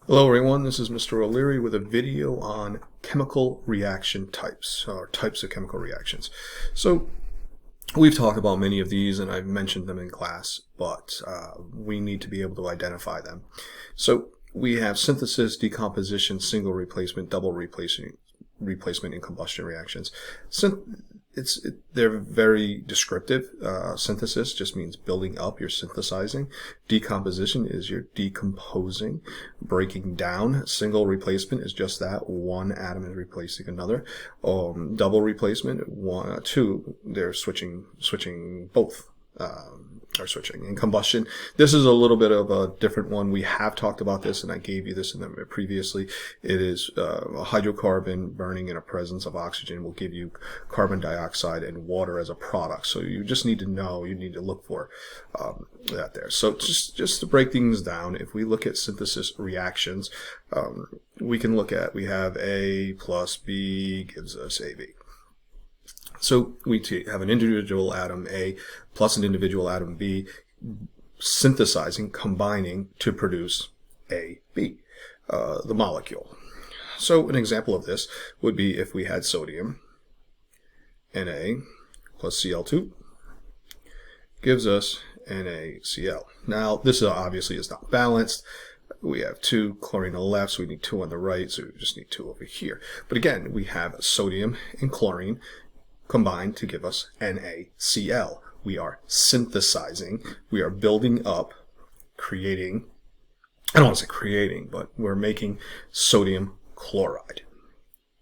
Hello everyone, this is Mr. O'Leary with a video on chemical reaction types, or types of chemical reactions. So we've talked about many of these and I've mentioned them in class, but we need to be able to identify them. So we have synthesis, decomposition, single replacement, double replacement, and combustion reactions. They're very descriptive. Synthesis just means building up, you're synthesizing. Decomposition is you're decomposing, breaking down. Single replacement is just that, one atom is replacing another. Double replacement, two, they're switching both. Are switching. In combustion, this is a little bit of a different one. We have talked about this, and I gave you this in the previously. It is a hydrocarbon burning in the presence of oxygen will give you carbon dioxide and water as a product. So you just need to know, you need to look for that there. So just to break things down, if we look at synthesis reactions, we have A plus B gives us AB. So we have an individual atom A plus an individual atom B synthesizing, combining to produce AB, the molecule. So an example of this would be if we had sodium, Na plus Cl2 gives us NaCl. Now this obviously is not balanced. We have 2 chlorine on the left, so we need 2 on the right, so we just need 2 over here. But again, we have sodium and chlorine combined to give us NaCl. We are synthesizing, we are building up, creating, I don't want to say creating, but we're making sodium chloride.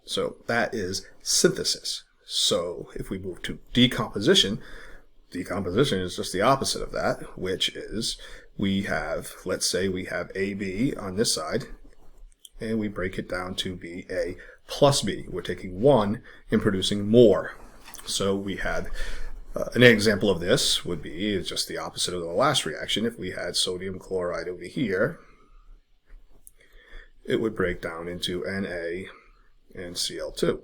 So that is synthesis. So if we move to decomposition, decomposition is just the opposite of that, which is we have, let's say we have AB on this side, and we break it down to be A plus B. We're taking 1 and producing more. So we had an example of this would be just the opposite of the last reaction. If we had sodium chloride over here, it would break down into Na and Cl2.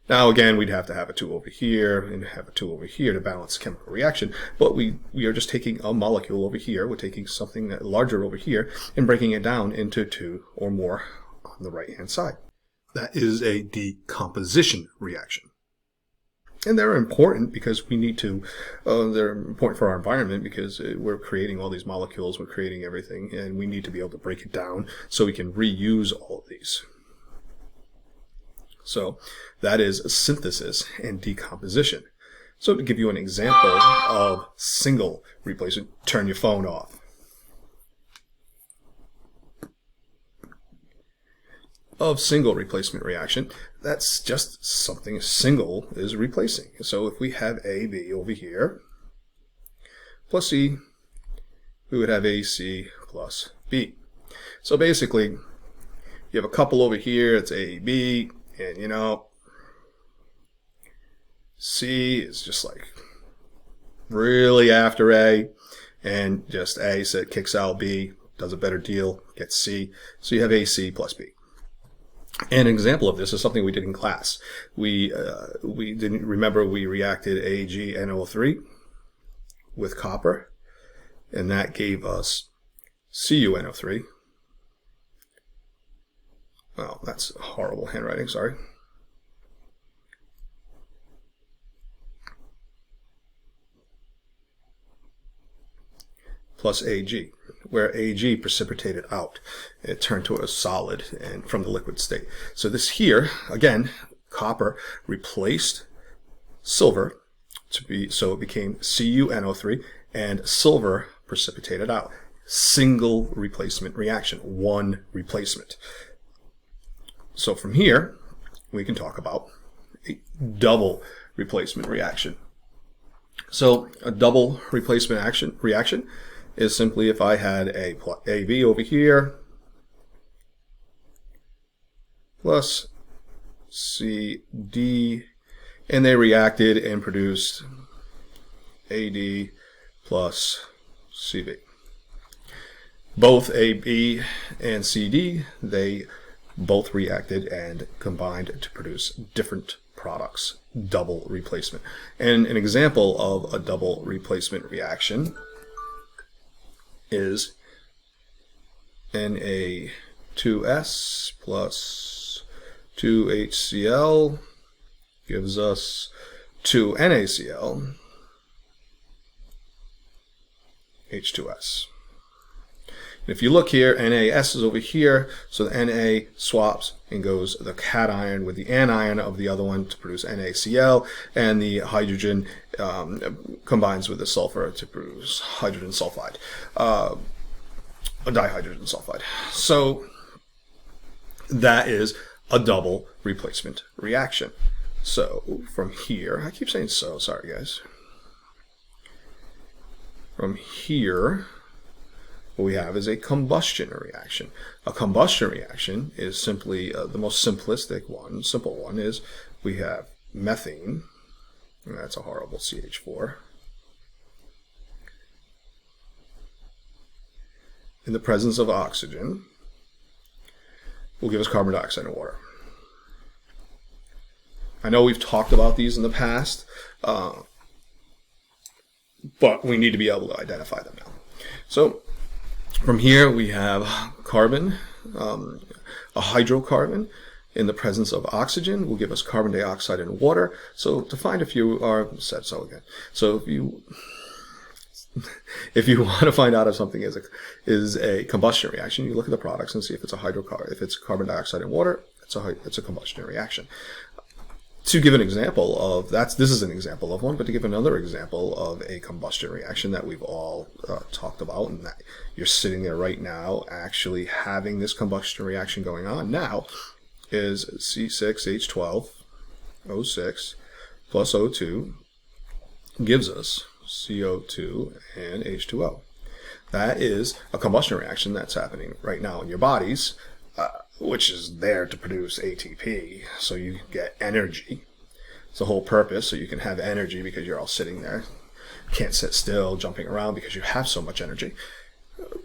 Now again, we'd have to have a 2 over here and have a 2 over here to balance the chemical reaction, but we are just taking a molecule over here, we're taking something larger over here and breaking it down into 2 or more on the right hand side. That is a decomposition reaction. And they're important because we need to, they're important for our environment because we're creating all these molecules, we're creating everything, and we need to be able to break it down so we can reuse all of these. So that is synthesis and decomposition. So to give you an example of single replacement, turn your phone off. Of single replacement reaction, that's just something single is replacing. So if we have AB over here plus C, we would have AC plus B. So basically, you have a couple over here, it's AB, and you know, C is just like really after A, and just A kicks out B, does a better deal, gets C, so you have AC plus B. An example of this is something we did in class. We didn't remember we reacted AgNO3 with copper, and that gave us CuNO3. Well, that's horrible handwriting, sorry. Plus Ag, where Ag precipitated out. It turned to a solid and from the liquid state. So this here, again, copper replaced silver so it became CuNO3, and silver precipitated out. Single replacement reaction, one replacement. So from here, we can talk about a double replacement reaction. So a double replacement reaction is simply if I had AB over here plus CD, and they reacted and produced AD plus CV. Both AB and CD, they both reacted and combined to produce different products, double replacement. And an example of a double replacement reaction is Na 2S plus 2HCl gives us 2NaCl, H2S. If you look here, NaS is over here, so the Na swaps and goes the cation with the anion of the other one to produce NaCl, and the hydrogen combines with the sulfur to produce hydrogen sulfide, dihydrogen sulfide. So that is a double replacement reaction. So from here, I keep saying so, sorry guys. From here, what we have is a combustion reaction. A combustion reaction is simply the most simplistic one. Simple one is we have methane, and that's a horrible CH4, in the presence of oxygen will give us carbon dioxide and water. I know we've talked about these in the past, but we need to be able to identify them now. So from here we have carbon, a hydrocarbon in the presence of oxygen will give us carbon dioxide and water. So to find if you are, said so again. So if you want to find out if something is a combustion reaction, you look at the products and see if it's a hydrocarbon. If it's carbon dioxide and water, it's a combustion reaction. To give an example of this is an example of one, but to give another example of a combustion reaction that we've all talked about, and that you're sitting there right now actually having this combustion reaction going on now, is C6H12O6 plus O2 gives us CO2 and H2O. That is a combustion reaction that's happening right now in your bodies, which is there to produce ATP, so you can get energy. It's the whole purpose, so you can have energy because you're all sitting there. Can't sit still, jumping around because you have so much energy.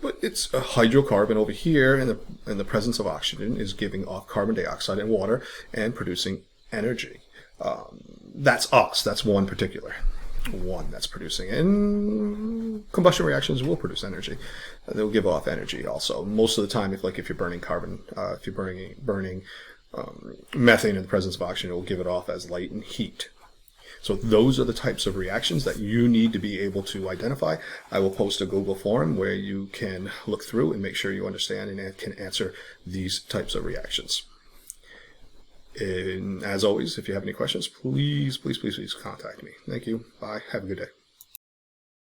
But it's a hydrocarbon over here in the presence of oxygen is giving off carbon dioxide and water and producing energy. That's us. That's one particular one that's producing, and combustion reactions will produce energy. They'll give off energy also. Most of the time, if you're burning carbon, if you're burning methane in the presence of oxygen, it will give it off as light and heat. So those are the types of reactions that you need to be able to identify. I will post a Google form where you can look through and make sure you understand and can answer these types of reactions. And as always, if you have any questions, please contact me. Thank you. Bye. Have a good day.